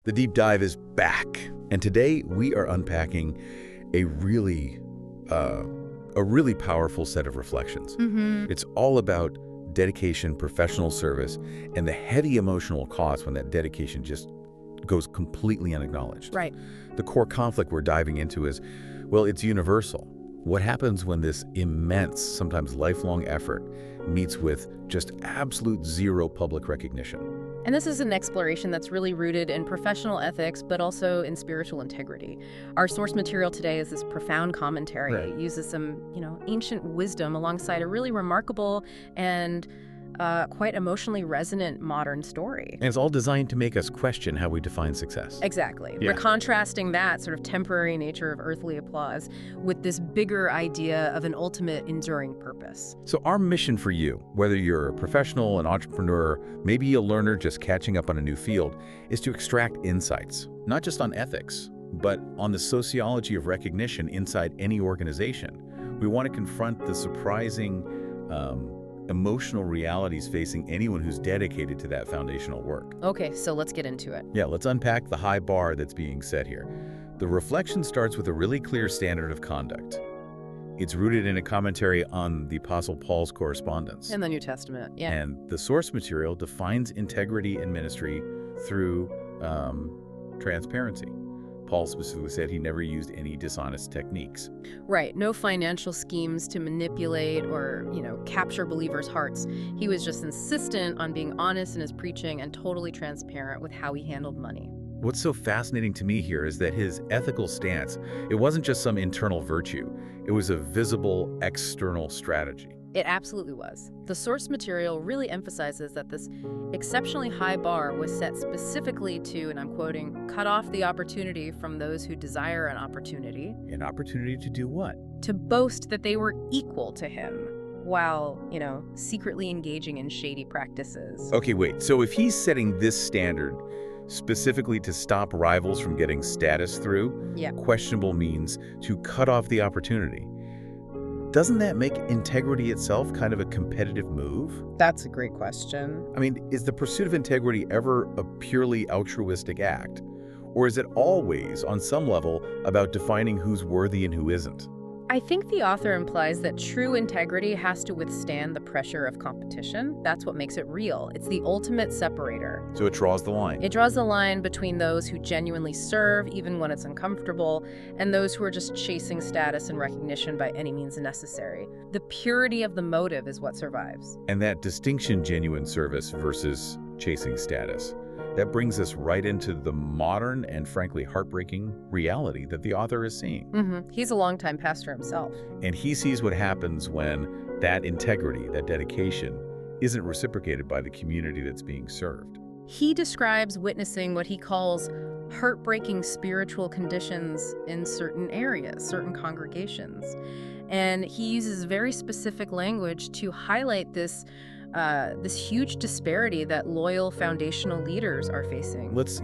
The deep dive is back, and today we are unpacking a really powerful set of reflections. It's all about dedication, professional service, and the heavy emotional cost when that dedication just goes completely unacknowledged. Right. The core conflict we're diving into is, well, it's universal. What happens when this immense, sometimes lifelong effort meets with just absolute zero public recognition? And this is an exploration that's really rooted in professional ethics, but also in spiritual integrity. Our source material today is this profound commentary. Right. It uses some, ancient wisdom alongside a really remarkable and quite emotionally resonant modern story. And it's all designed to make us question how we define success. Exactly. Yeah. We're contrasting that sort of temporary nature of earthly applause with this bigger idea of an ultimate enduring purpose. So our mission for you, whether you're a professional, an entrepreneur, maybe a learner just catching up on a new field, is to extract insights, not just on ethics, but on the sociology of recognition inside any organization. We want to confront the surprising emotional realities facing anyone who's dedicated to that foundational work. Okay, so let's get into it. Yeah, let's unpack the high bar that's being set here. The reflection starts with a really clear standard of conduct. It's rooted in a commentary on the Apostle Paul's correspondence. In the New Testament, yeah. And the source material defines integrity in ministry through transparency. Paul specifically said he never used any dishonest techniques. Right. No financial schemes to manipulate or, capture believers' hearts. He was just insistent on being honest in his preaching and totally transparent with how he handled money. What's so fascinating to me here is that his ethical stance, it wasn't just some internal virtue. It was a visible external strategy. It absolutely was. The source material really emphasizes that this exceptionally high bar was set specifically to, and I'm quoting, cut off the opportunity from those who desire an opportunity. An opportunity to do what? To boast that they were equal to him while, secretly engaging in shady practices. Okay, wait. So if he's setting this standard specifically to stop rivals from getting status through questionable means to cut off the opportunity, doesn't that make integrity itself kind of a competitive move? That's a great question. I mean, is the pursuit of integrity ever a purely altruistic act? Or is it always, on some level, about defining who's worthy and who isn't? I think the author implies that true integrity has to withstand the pressure of competition. That's what makes it real. It's the ultimate separator. So it draws the line. It draws the line between those who genuinely serve, even when it's uncomfortable, and those who are just chasing status and recognition by any means necessary. The purity of the motive is what survives. And that distinction, genuine service versus chasing status, that brings us right into the modern and frankly heartbreaking reality that the author is seeing. He's a longtime pastor himself. And he sees what happens when that integrity, that dedication, isn't reciprocated by the community that's being served. He describes witnessing what he calls heartbreaking spiritual conditions in certain areas, certain congregations. And he uses very specific language to highlight this huge disparity that loyal foundational leaders are facing. Let's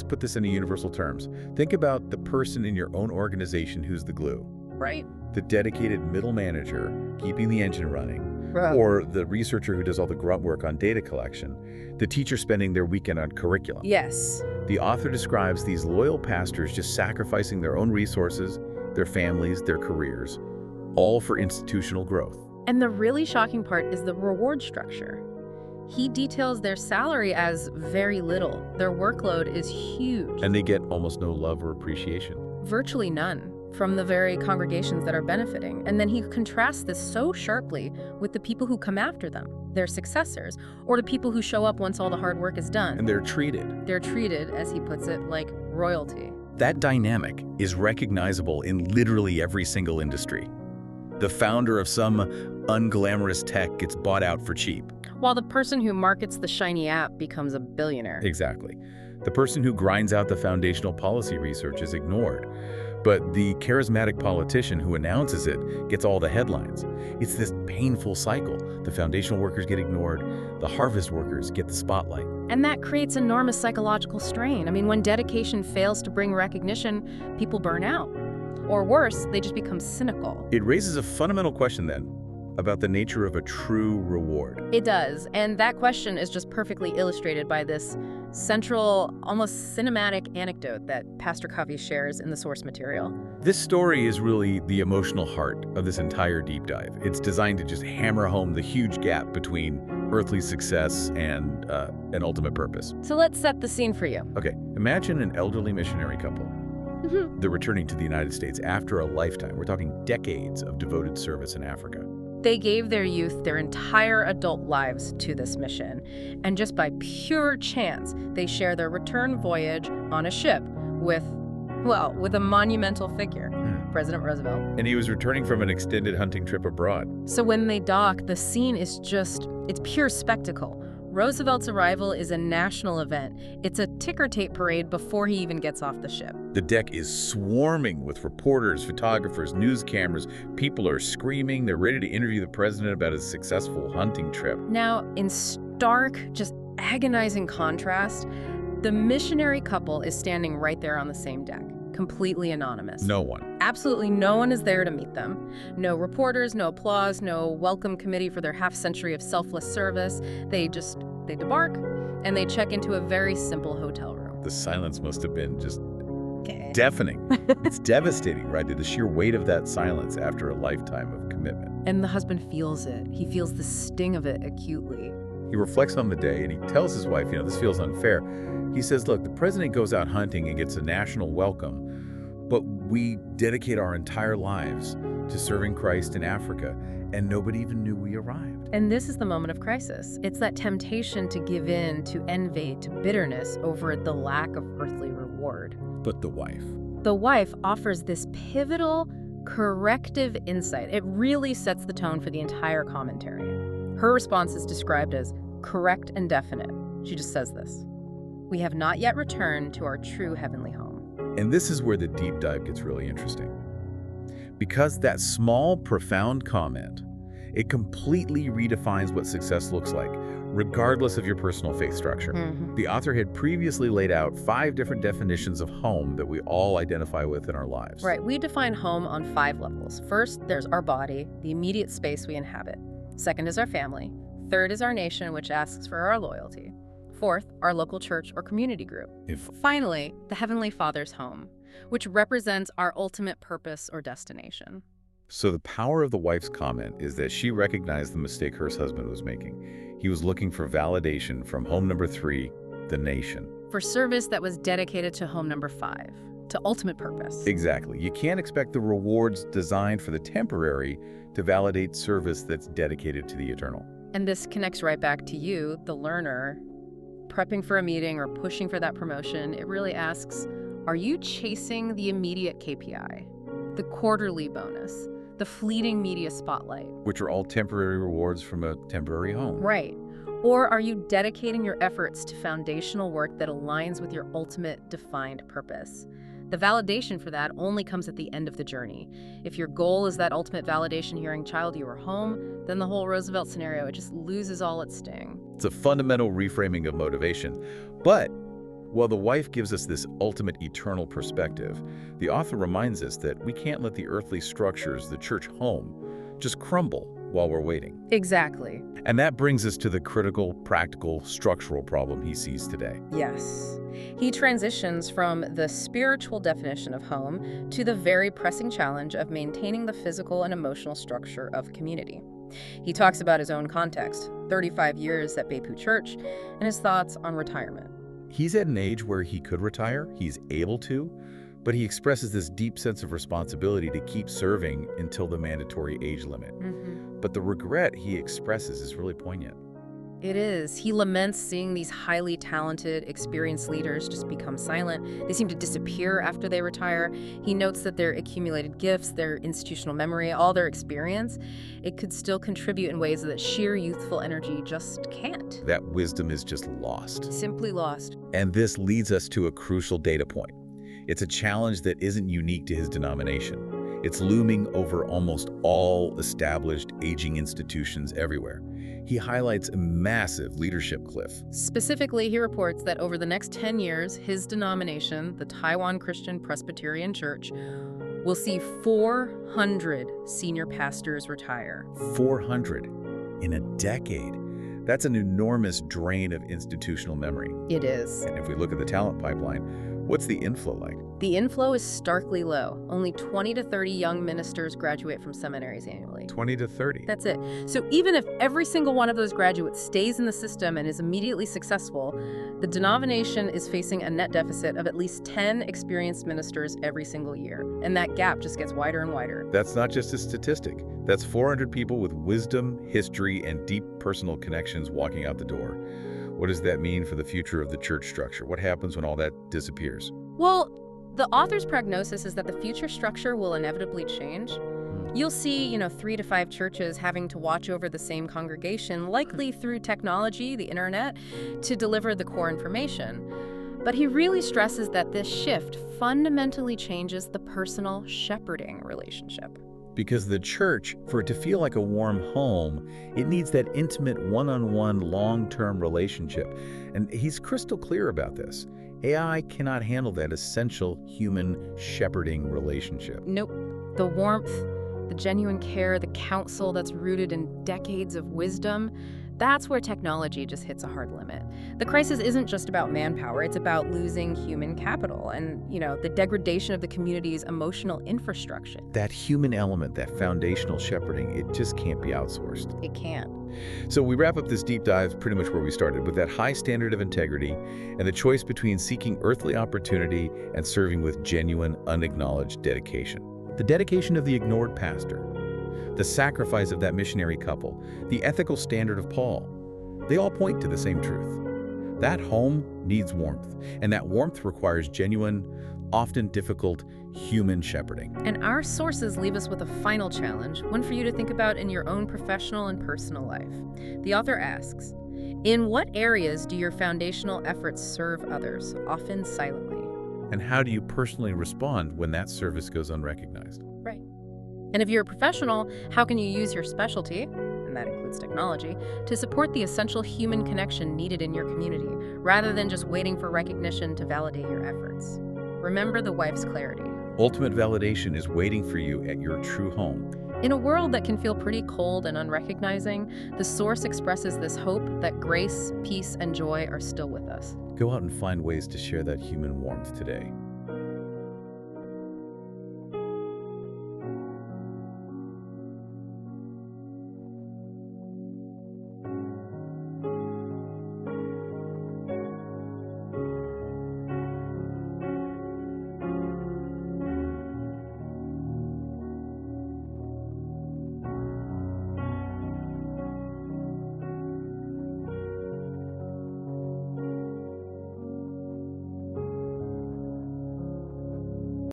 put this into universal terms. Think about the person in your own organization who's the glue. Right. The dedicated middle manager keeping the engine running, or the researcher who does all the grunt work on data collection, the teacher spending their weekend on curriculum. Yes. The author describes these loyal pastors just sacrificing their own resources, their families, their careers, all for institutional growth. And the really shocking part is the reward structure. He details their salary as very little. Their workload is huge. And they get almost no love or appreciation. Virtually none from the very congregations that are benefiting. And then he contrasts this so sharply with the people who come after them, their successors, or the people who show up once all the hard work is done. And they're treated, as he puts it, like royalty. That dynamic is recognizable in literally every single industry. The founder of some unglamorous tech gets bought out for cheap. While the person who markets the shiny app becomes a billionaire. Exactly. The person who grinds out the foundational policy research is ignored. But the charismatic politician who announces it gets all the headlines. It's this painful cycle. The foundational workers get ignored. The harvest workers get the spotlight. And that creates enormous psychological strain. I mean, when dedication fails to bring recognition, people burn out. Or worse, they just become cynical. It raises a fundamental question then about the nature of a true reward. It does, and that question is just perfectly illustrated by this central, almost cinematic anecdote that Pastor Covey shares in the source material. This story is really the emotional heart of this entire deep dive. It's designed to just hammer home the huge gap between earthly success and an ultimate purpose. So let's set the scene for you. Okay, imagine an elderly missionary couple. They're returning to the United States after a lifetime. We're talking decades of devoted service in Africa. They gave their youth their entire adult lives to this mission, and just by pure chance, they share their return voyage on a ship with a monumental figure, President Roosevelt. And he was returning from an extended hunting trip abroad. So when they dock, the scene is it's pure spectacle. Roosevelt's arrival is a national event. It's a ticker tape parade before he even gets off the ship. The deck is swarming with reporters, photographers, news cameras. People are screaming. They're ready to interview the president about his successful hunting trip. Now, in stark, just agonizing contrast, the missionary couple is standing right there on the same deck, completely anonymous. No one. Absolutely no one is there to meet them. No reporters, no applause, no welcome committee for their half-century of selfless service. They debark, and they check into a very simple hotel room. The silence must have been just deafening. It's devastating, right? The sheer weight of that silence after a lifetime of commitment. And the husband feels it. He feels the sting of it acutely. He reflects on the day, and he tells his wife, this feels unfair. He says, look, the president goes out hunting and gets a national welcome, but we dedicate our entire lives to serving Christ in Africa, and nobody even knew we arrived. And this is the moment of crisis. It's that temptation to give in to envy, to bitterness over the lack of earthly reward. But the wife? The wife offers this pivotal, corrective insight. It really sets the tone for the entire commentary. Her response is described as correct and definite. She just says this: "We have not yet returned to our true heavenly home." And this is where the deep dive gets really interesting. Because that small, profound comment, it completely redefines what success looks like, regardless of your personal faith structure. The author had previously laid out 5 different definitions of home that we all identify with in our lives. Right, we define home on 5 levels. First, there's our body, the immediate space we inhabit. Second is our family. Third is our nation, which asks for our loyalty. Fourth, our local church or community group. Finally, the Heavenly Father's home, which represents our ultimate purpose or destination. So the power of the wife's comment is that she recognized the mistake her husband was making. He was looking for validation from home number 3, the nation. For service that was dedicated to home number 5, to ultimate purpose. Exactly. You can't expect the rewards designed for the temporary to validate service that's dedicated to the eternal. And this connects right back to you, the learner, prepping for a meeting or pushing for that promotion. It really asks, are you chasing the immediate KPI, the quarterly bonus, the fleeting media spotlight? Which are all temporary rewards from a temporary home. Right. Or are you dedicating your efforts to foundational work that aligns with your ultimate defined purpose? The validation for that only comes at the end of the journey. If your goal is that ultimate validation hearing child you are home, then the whole Roosevelt scenario, it just loses all its sting. It's a fundamental reframing of motivation. But while the wife gives us this ultimate eternal perspective, the author reminds us that we can't let the earthly structures, the church home, just crumble while we're waiting. Exactly. And that brings us to the critical, practical, structural problem he sees today. Yes. He transitions from the spiritual definition of home to the very pressing challenge of maintaining the physical and emotional structure of community. He talks about his own context, 35 years at Beipu Church, and his thoughts on retirement. He's at an age where he could retire, he's able to, but he expresses this deep sense of responsibility to keep serving until the mandatory age limit. But the regret he expresses is really poignant. It is. He laments seeing these highly talented, experienced leaders just become silent. They seem to disappear after they retire. He notes that their accumulated gifts, their institutional memory, all their experience, it could still contribute in ways that sheer youthful energy just can't. That wisdom is just lost. Simply lost. And this leads us to a crucial data point. It's a challenge that isn't unique to his denomination. It's looming over almost all established aging institutions everywhere. He highlights a massive leadership cliff. Specifically, he reports that over the next 10 years, his denomination, the Taiwan Christian Presbyterian Church, We'll see 400 senior pastors retire. 400 in a decade. That's an enormous drain of institutional memory. It is. And if we look at the talent pipeline, what's the inflow like? The inflow is starkly low. Only 20 to 30 young ministers graduate from seminaries annually. 20 to 30. That's it. So even if every single one of those graduates stays in the system and is immediately successful, the denomination is facing a net deficit of at least 10 experienced ministers every single year. And that gap just gets wider and wider. That's not just a statistic. That's 400 people with wisdom, history, and deep personal connections walking out the door. What does that mean for the future of the church structure? What happens when all that disappears? Well, the author's prognosis is that the future structure will inevitably change. You'll see, 3 to 5 churches having to watch over the same congregation, likely through technology, the internet, to deliver the core information. But he really stresses that this shift fundamentally changes the personal shepherding relationship. Because the church, for it to feel like a warm home, it needs that intimate one-on-one long-term relationship. And he's crystal clear about this. AI cannot handle that essential human shepherding relationship. Nope. The warmth, the genuine care, the counsel that's rooted in decades of wisdom, that's where technology just hits a hard limit. The crisis isn't just about manpower, it's about losing human capital and, the degradation of the community's emotional infrastructure. That human element, that foundational shepherding, it just can't be outsourced. It can't. So we wrap up this deep dive pretty much where we started, with that high standard of integrity and the choice between seeking earthly opportunity and serving with genuine, unacknowledged dedication. The dedication of the ignored pastor, the sacrifice of that missionary couple, the ethical standard of Paul, they all point to the same truth. That home needs warmth, and that warmth requires genuine, often difficult, human shepherding. And our sources leave us with a final challenge, one for you to think about in your own professional and personal life. The author asks, in what areas do your foundational efforts serve others, often silently? And how do you personally respond when that service goes unrecognized? Right. And if you're a professional, how can you use your specialty, and that includes technology, to support the essential human connection needed in your community, rather than just waiting for recognition to validate your efforts? Remember the wife's clarity. Ultimate validation is waiting for you at your true home. In a world that can feel pretty cold and unrecognizing, the source expresses this hope that grace, peace, and joy are still with us. Go out and find ways to share that human warmth today.